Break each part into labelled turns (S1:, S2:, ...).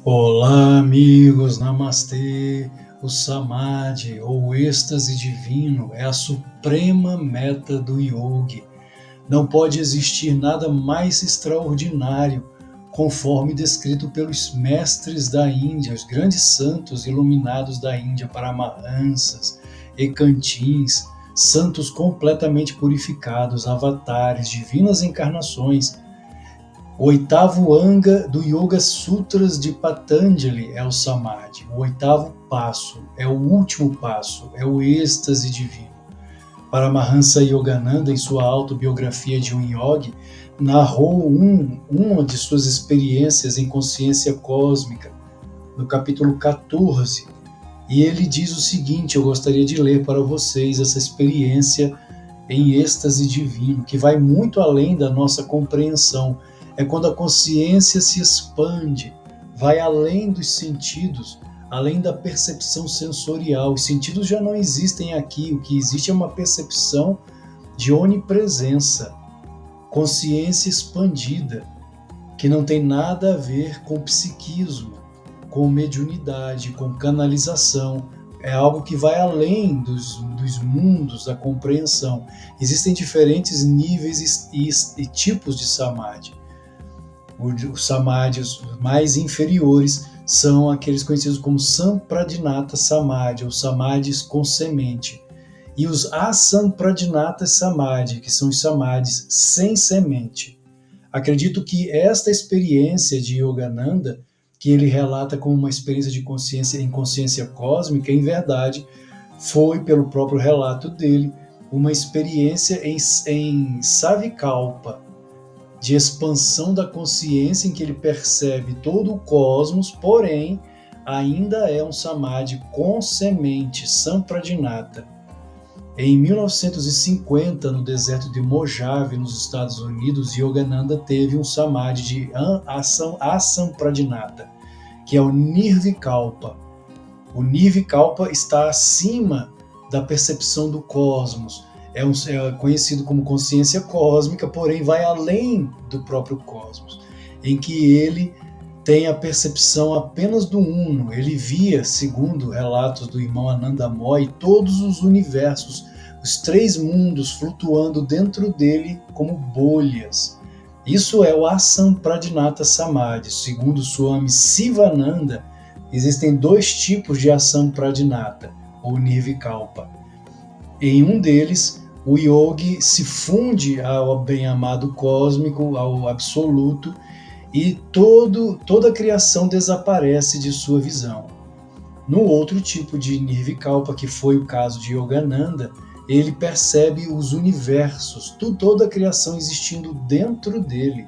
S1: Olá, amigos, Namastê. O Samadhi, ou êxtase divino, é a suprema meta do yogi. Não pode existir nada mais extraordinário, conforme descrito pelos mestres da Índia, os grandes santos iluminados da Índia, Paramahansas, Ekantins, santos completamente purificados, avatares, divinas encarnações. O oitavo anga do Yoga Sutras de Patanjali é o Samadhi. O oitavo passo, é o último passo, é o êxtase divino. Paramahansa Yogananda, em sua autobiografia de um yogi, narrou uma de suas experiências em consciência cósmica, no capítulo 14. E ele diz o seguinte: eu gostaria de ler para vocês essa experiência em êxtase divino, que vai muito além da nossa compreensão. É quando a consciência se expande, vai além dos sentidos, além da percepção sensorial. Os sentidos já não existem aqui, o que existe é uma percepção de onipresença, consciência expandida, que não tem nada a ver com psiquismo, com mediunidade, com canalização. É algo que vai além dos mundos da compreensão. Existem diferentes níveis e tipos de samadhi. Os samadhis mais inferiores são aqueles conhecidos como Sampradinata Samadhi, ou samadhis com semente. E os Asampradinata Samadhi, que são os samadhis sem semente. Acredito que esta experiência de Yogananda, que ele relata como uma experiência de consciência em consciência cósmica, em verdade, foi, pelo próprio relato dele, uma experiência em Savikalpa, de expansão da consciência, em que ele percebe todo o cosmos, porém, ainda é um samadhi com semente, Sampradinata. Em 1950, no deserto de Mojave, nos Estados Unidos, Yogananda teve um samadhi de Asampradinata, que é o Nirvikalpa. O Nirvikalpa está acima da percepção do cosmos. É conhecido como consciência cósmica, porém vai além do próprio cosmos, em que ele tem a percepção apenas do uno. Ele via, segundo relatos do irmão Anandamoy, todos os universos, os três mundos flutuando dentro dele como bolhas. Isso é o Asampradinata Samadhi. Segundo Swami Sivananda, existem dois tipos de Asampradinata, ou Nirvikalpa. Em um deles, o yogi se funde ao bem-amado cósmico, ao absoluto, e toda a criação desaparece de sua visão. No outro tipo de Nirvikalpa, que foi o caso de Yogananda, ele percebe os universos, toda a criação existindo dentro dele.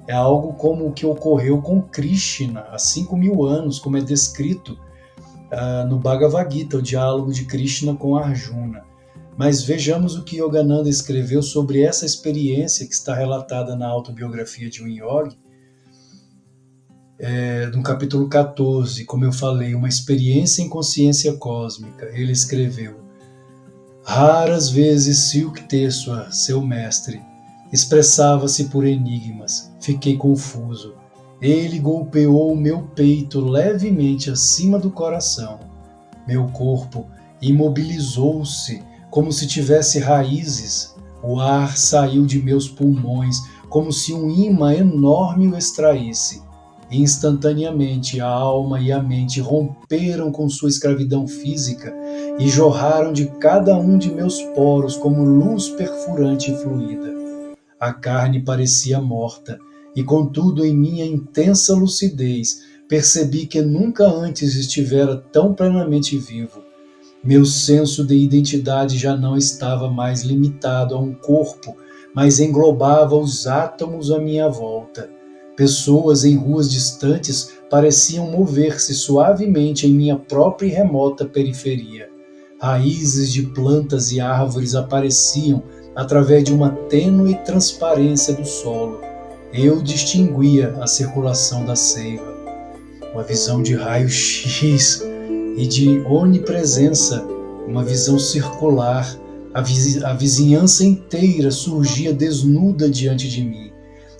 S1: É algo como o que ocorreu com Krishna há 5.000 anos, como é descrito no Bhagavad Gita, o diálogo de Krishna com Arjuna. Mas vejamos o que Yogananda escreveu sobre essa experiência que está relatada na autobiografia de um yogi, no capítulo 14, como eu falei, uma experiência em consciência cósmica. Ele escreveu: raras vezes Yukteswar, seu mestre, expressava-se por enigmas. Fiquei confuso. Ele golpeou o meu peito levemente acima do coração. Meu corpo imobilizou-se como se tivesse raízes. O ar saiu de meus pulmões como se um imã enorme o extraísse. Instantaneamente a alma e a mente romperam com sua escravidão física e jorraram de cada um de meus poros como luz perfurante e fluida. A carne parecia morta, e contudo em minha intensa lucidez percebi que nunca antes estivera tão plenamente vivo. Meu senso de identidade já não estava mais limitado a um corpo, mas englobava os átomos à minha volta. Pessoas em ruas distantes pareciam mover-se suavemente em minha própria e remota periferia. Raízes de plantas e árvores apareciam através de uma tênue transparência do solo. Eu distinguia a circulação da seiva. Uma visão de raio-x e de onipresença, uma visão circular. A vizinhança inteira surgia desnuda diante de mim.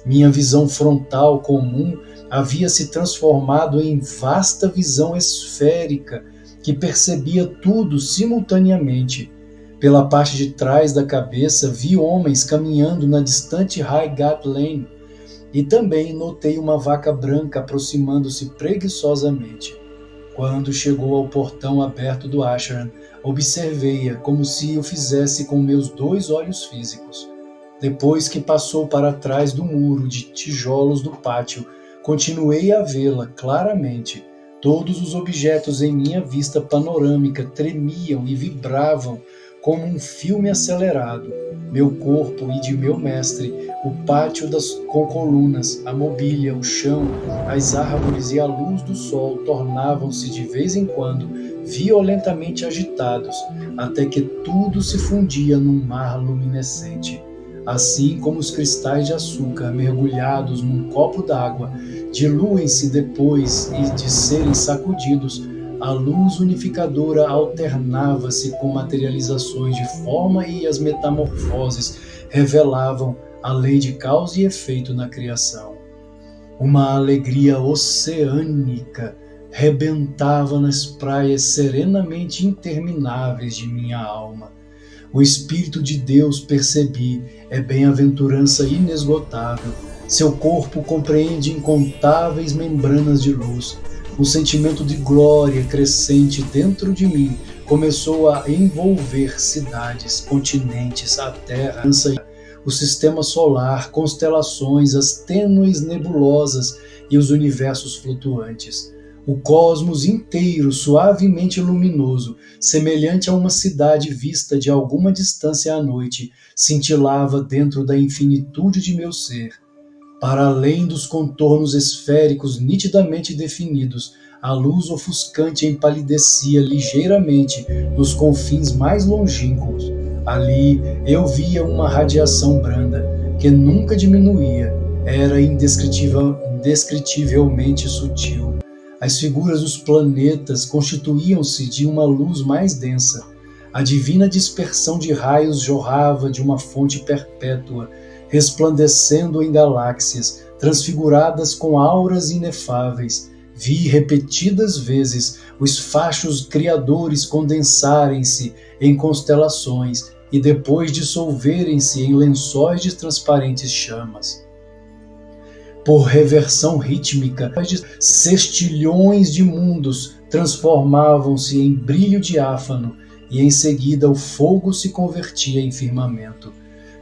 S1: Minha visão frontal comum havia se transformado em vasta visão esférica que percebia tudo simultaneamente. Pela parte de trás da cabeça vi homens caminhando na distante Highgate Lane e também notei uma vaca branca aproximando-se preguiçosamente. Quando chegou ao portão aberto do ashram, observei-a como se o fizesse com meus 2 olhos físicos. Depois que passou para trás do muro de tijolos do pátio, continuei a vê-la claramente. Todos os objetos em minha vista panorâmica tremiam e vibravam como um filme acelerado. Meu corpo e de meu mestre, o pátio com colunas, a mobília, o chão, as árvores e a luz do sol tornavam-se de vez em quando violentamente agitados, até que tudo se fundia num mar luminescente. Assim como os cristais de açúcar mergulhados num copo d'água diluem-se depois de serem sacudidos, a luz unificadora alternava-se com materializações de forma e as metamorfoses revelavam a lei de causa e efeito na criação. Uma alegria oceânica rebentava nas praias serenamente intermináveis de minha alma. O Espírito de Deus, percebi, é bem-aventurança inesgotável. Seu corpo compreende incontáveis membranas de luz. Um sentimento de glória crescente dentro de mim começou a envolver cidades, continentes, a Terra, o sistema solar, constelações, as tênues nebulosas e os universos flutuantes. O cosmos inteiro, suavemente luminoso, semelhante a uma cidade vista de alguma distância à noite, cintilava dentro da infinitude de meu ser. Para além dos contornos esféricos nitidamente definidos, a luz ofuscante empalidecia ligeiramente nos confins mais longínquos. Ali eu via uma radiação branda, que nunca diminuía, era indescritivelmente sutil. As figuras dos planetas constituíam-se de uma luz mais densa. A divina dispersão de raios jorrava de uma fonte perpétua, resplandecendo em galáxias, transfiguradas com auras inefáveis. Vi repetidas vezes os fachos criadores condensarem-se em constelações e depois dissolverem-se em lençóis de transparentes chamas. Por reversão rítmica, sextilhões de mundos transformavam-se em brilho diáfano e em seguida o fogo se convertia em firmamento.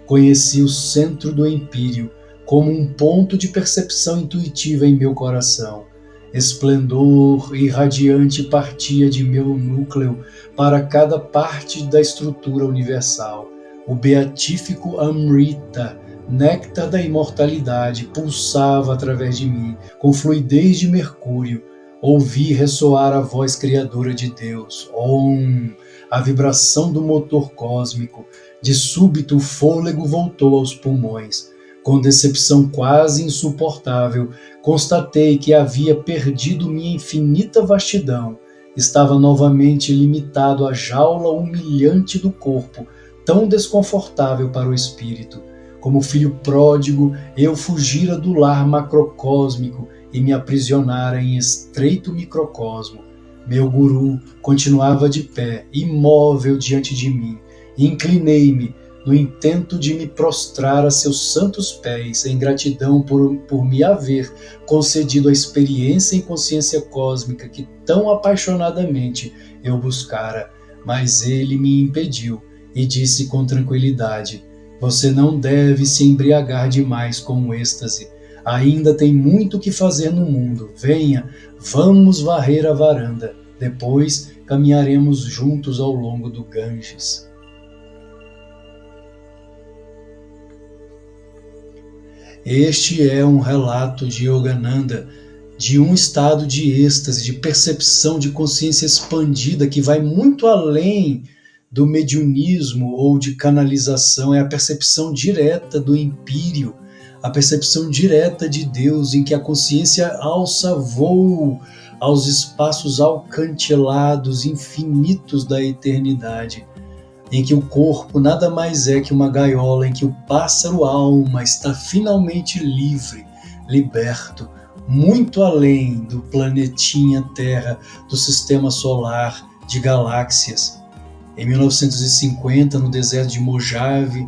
S1: Conheci o centro do empírio como um ponto de percepção intuitiva em meu coração. Esplendor irradiante partia de meu núcleo para cada parte da estrutura universal. O beatífico Amrita, néctar da imortalidade, pulsava através de mim, com fluidez de mercúrio. Ouvi ressoar a voz criadora de Deus. Om! A vibração do motor cósmico. De súbito o fôlego voltou aos pulmões. Com decepção quase insuportável, constatei que havia perdido minha infinita vastidão. Estava novamente limitado à jaula humilhante do corpo, tão desconfortável para o espírito. Como filho pródigo, eu fugira do lar macrocósmico e me aprisionara em estreito microcosmo. Meu guru continuava de pé, imóvel diante de mim. Inclinei-me, no intento de me prostrar a seus santos pés, em gratidão por me haver concedido a experiência em consciência cósmica que tão apaixonadamente eu buscara. Mas ele me impediu e disse com tranquilidade: você não deve se embriagar demais com o êxtase. Ainda tem muito que fazer no mundo. Venha, vamos varrer a varanda. Depois caminharemos juntos ao longo do Ganges. Este é um relato de Yogananda, de um estado de êxtase, de percepção de consciência expandida que vai muito além do mediunismo ou de canalização. É a percepção direta do empírio, a percepção direta de Deus, em que a consciência alça voo aos espaços alcantelados, infinitos da eternidade. em que o corpo nada mais é que uma gaiola em que o pássaro alma está finalmente livre, liberto, muito além do planetinha Terra, do sistema solar, de galáxias. Em 1950, no deserto de Mojave,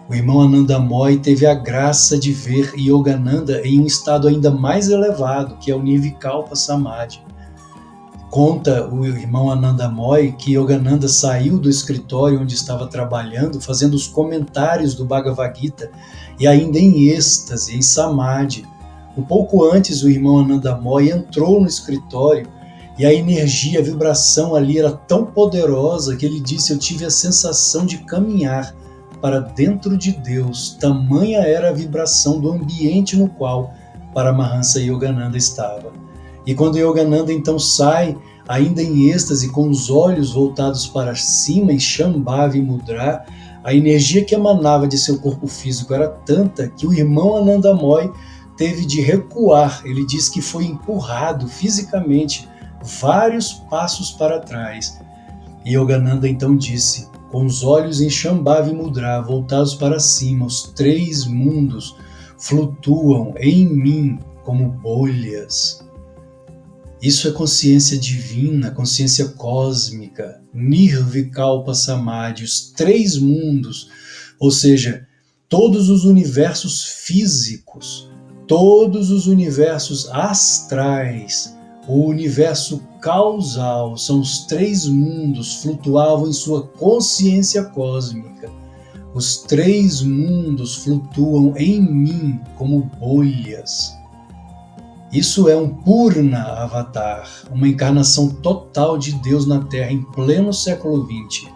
S1: o irmão Ananda Moy teve a graça de ver Yogananda em um estado ainda mais elevado, que é o Nirvikalpa Samadhi. Conta o irmão Ananda Moy que Yogananda saiu do escritório onde estava trabalhando, fazendo os comentários do Bhagavad Gita, e ainda em êxtase, em Samadhi. Um pouco antes, o irmão Ananda Moy entrou no escritório e a energia, a vibração ali era tão poderosa que ele disse: eu tive a sensação de caminhar para dentro de Deus, tamanha era a vibração do ambiente no qual Paramahansa Yogananda estava. E quando Yogananda então sai, ainda em êxtase, com os olhos voltados para cima em Shambhavi Mudra, a energia que emanava de seu corpo físico era tanta que o irmão Ananda Moy teve de recuar. Ele diz que foi empurrado fisicamente vários passos para trás. E Yogananda então disse: com os olhos em Shambhavi Mudra voltados para cima, os 3 mundos flutuam em mim como bolhas. Isso é consciência divina, consciência cósmica, Nirvikalpa Samadhi, os 3 mundos, ou seja, todos os universos físicos, todos os universos astrais, o universo causal, são os 3 mundos, flutuavam em sua consciência cósmica. Os 3 mundos flutuam em mim como bolhas. Isso é um Purna Avatar, uma encarnação total de Deus na Terra em pleno século XX.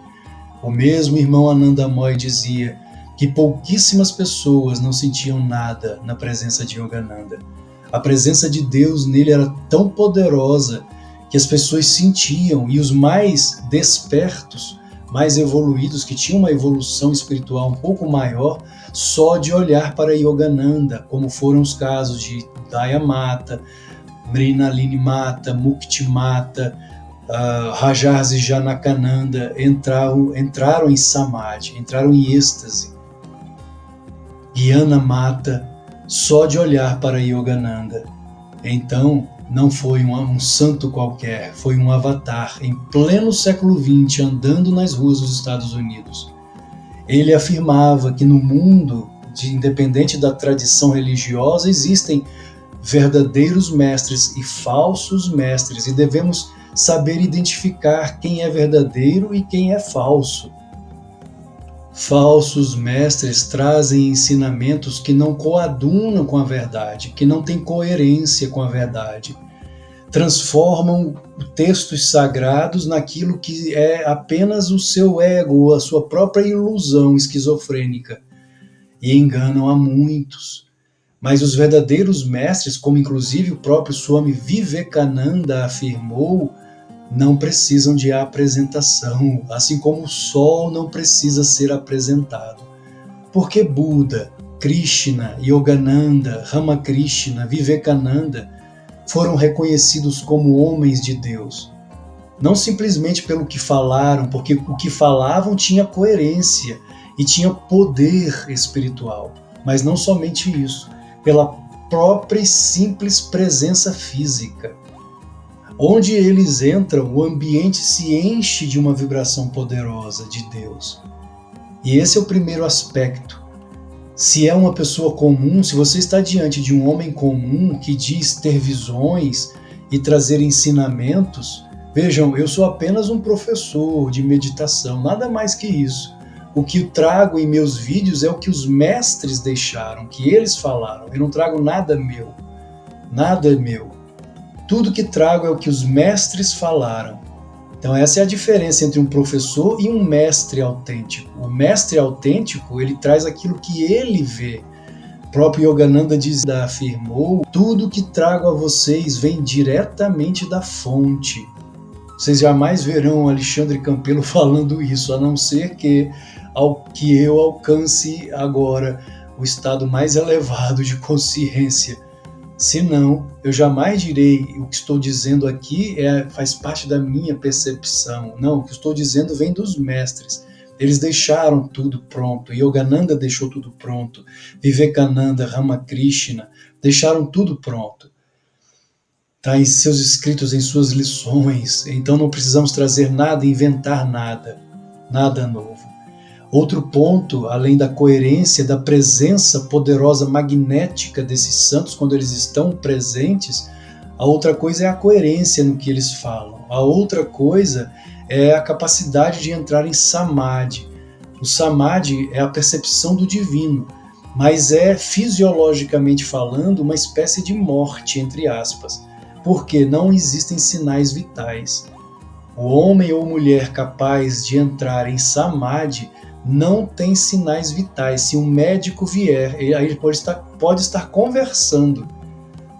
S1: O mesmo irmão Ananda Moy dizia que pouquíssimas pessoas não sentiam nada na presença de Yogananda. A presença de Deus nele era tão poderosa que as pessoas sentiam, e os mais despertos, mais evoluídos, que tinham uma evolução espiritual um pouco maior, só de olhar para Yogananda, como foram os casos de Daya Mata, Mrinalini Mata, Mukti Mata, Rajarsi Janakananda, entraram em Samadhi, entraram em êxtase. Gyana Mata, só de olhar para Yogananda. Então, não foi um santo qualquer, foi um avatar em pleno século XX, andando nas ruas dos Estados Unidos. Ele afirmava que no mundo, independente da tradição religiosa, existem verdadeiros mestres e falsos mestres, e devemos saber identificar quem é verdadeiro e quem é falso. Falsos mestres trazem ensinamentos que não coadunam com a verdade, que não têm coerência com a verdade. Transformam textos sagrados naquilo que é apenas o seu ego, a sua própria ilusão esquizofrênica, e enganam a muitos. Mas os verdadeiros mestres, como inclusive o próprio Swami Vivekananda afirmou, não precisam de apresentação, assim como o sol não precisa ser apresentado. Porque Buda, Krishna, Yogananda, Ramakrishna, Vivekananda foram reconhecidos como homens de Deus. Não simplesmente pelo que falaram, porque o que falavam tinha coerência e tinha poder espiritual, mas não somente isso, pela própria e simples presença física. Onde eles entram, o ambiente se enche de uma vibração poderosa de Deus. E esse é o primeiro aspecto. Se é uma pessoa comum, se você está diante de um homem comum que diz ter visões e trazer ensinamentos, vejam, eu sou apenas um professor de meditação, nada mais que isso. O que eu trago em meus vídeos é o que os mestres deixaram, que eles falaram. Eu não trago nada meu. Nada é meu. Tudo que trago é o que os mestres falaram. Então essa é a diferença entre um professor e um mestre autêntico. O mestre autêntico, ele traz aquilo que ele vê. O próprio Yogananda afirmou: tudo que trago a vocês vem diretamente da fonte. Vocês jamais verão Alexandre Campelo falando isso, a não ser que eu alcance agora o estado mais elevado de consciência. Senão, eu jamais direi o que estou dizendo aqui faz parte da minha percepção. Não, o que estou dizendo vem dos mestres. Eles deixaram tudo pronto. Yogananda deixou tudo pronto. Vivekananda, Ramakrishna deixaram tudo pronto. Está em seus escritos, em suas lições. Então não precisamos trazer nada, inventar nada, nada novo. Outro ponto, além da coerência, da presença poderosa magnética desses santos quando eles estão presentes, a outra coisa é a coerência no que eles falam. A outra coisa é a capacidade de entrar em samadhi. O samadhi é a percepção do divino, mas é, fisiologicamente falando, uma espécie de morte, entre aspas, porque não existem sinais vitais. O homem ou mulher capaz de entrar em samadhi não tem sinais vitais. Se um médico vier, aí ele pode estar conversando,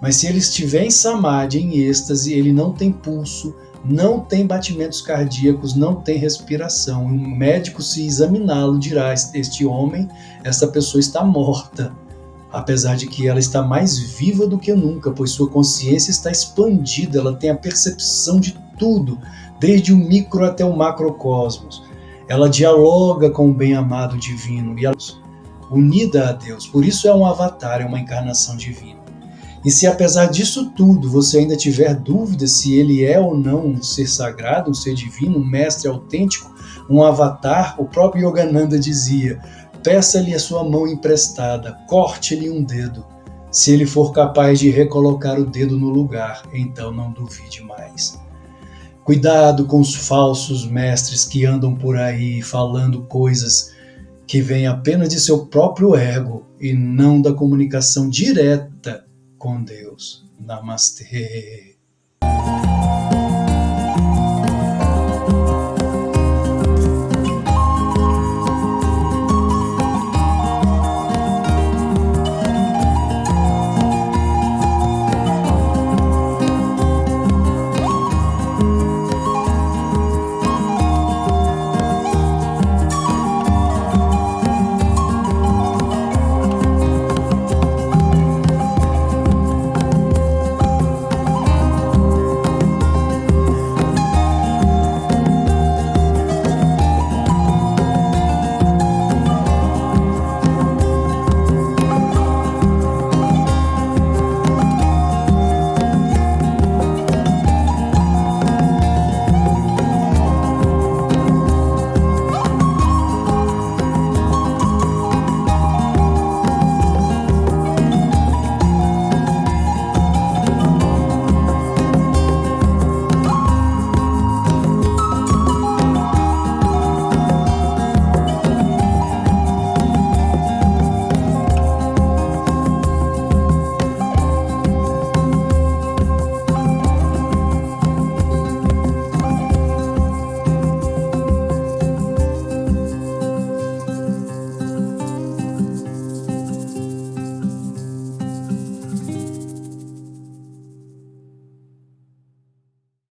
S1: mas se ele estiver em samadhi, em êxtase, ele não tem pulso, não tem batimentos cardíacos, não tem respiração. Um médico, se examiná-lo, dirá: este homem, esta pessoa está morta, apesar de que ela está mais viva do que nunca, pois sua consciência está expandida, ela tem a percepção de tudo, desde o micro até o macrocosmos. Ela dialoga com o bem-amado divino e ela é unida a Deus. Por isso é um avatar, é uma encarnação divina. E se apesar disso tudo você ainda tiver dúvida se ele é ou não um ser sagrado, um ser divino, um mestre autêntico, um avatar, o próprio Yogananda dizia: peça-lhe a sua mão emprestada, corte-lhe um dedo. Se ele for capaz de recolocar o dedo no lugar, então não duvide mais. Cuidado com os falsos mestres que andam por aí falando coisas que vêm apenas de seu próprio ego e não da comunicação direta com Deus. Namastê.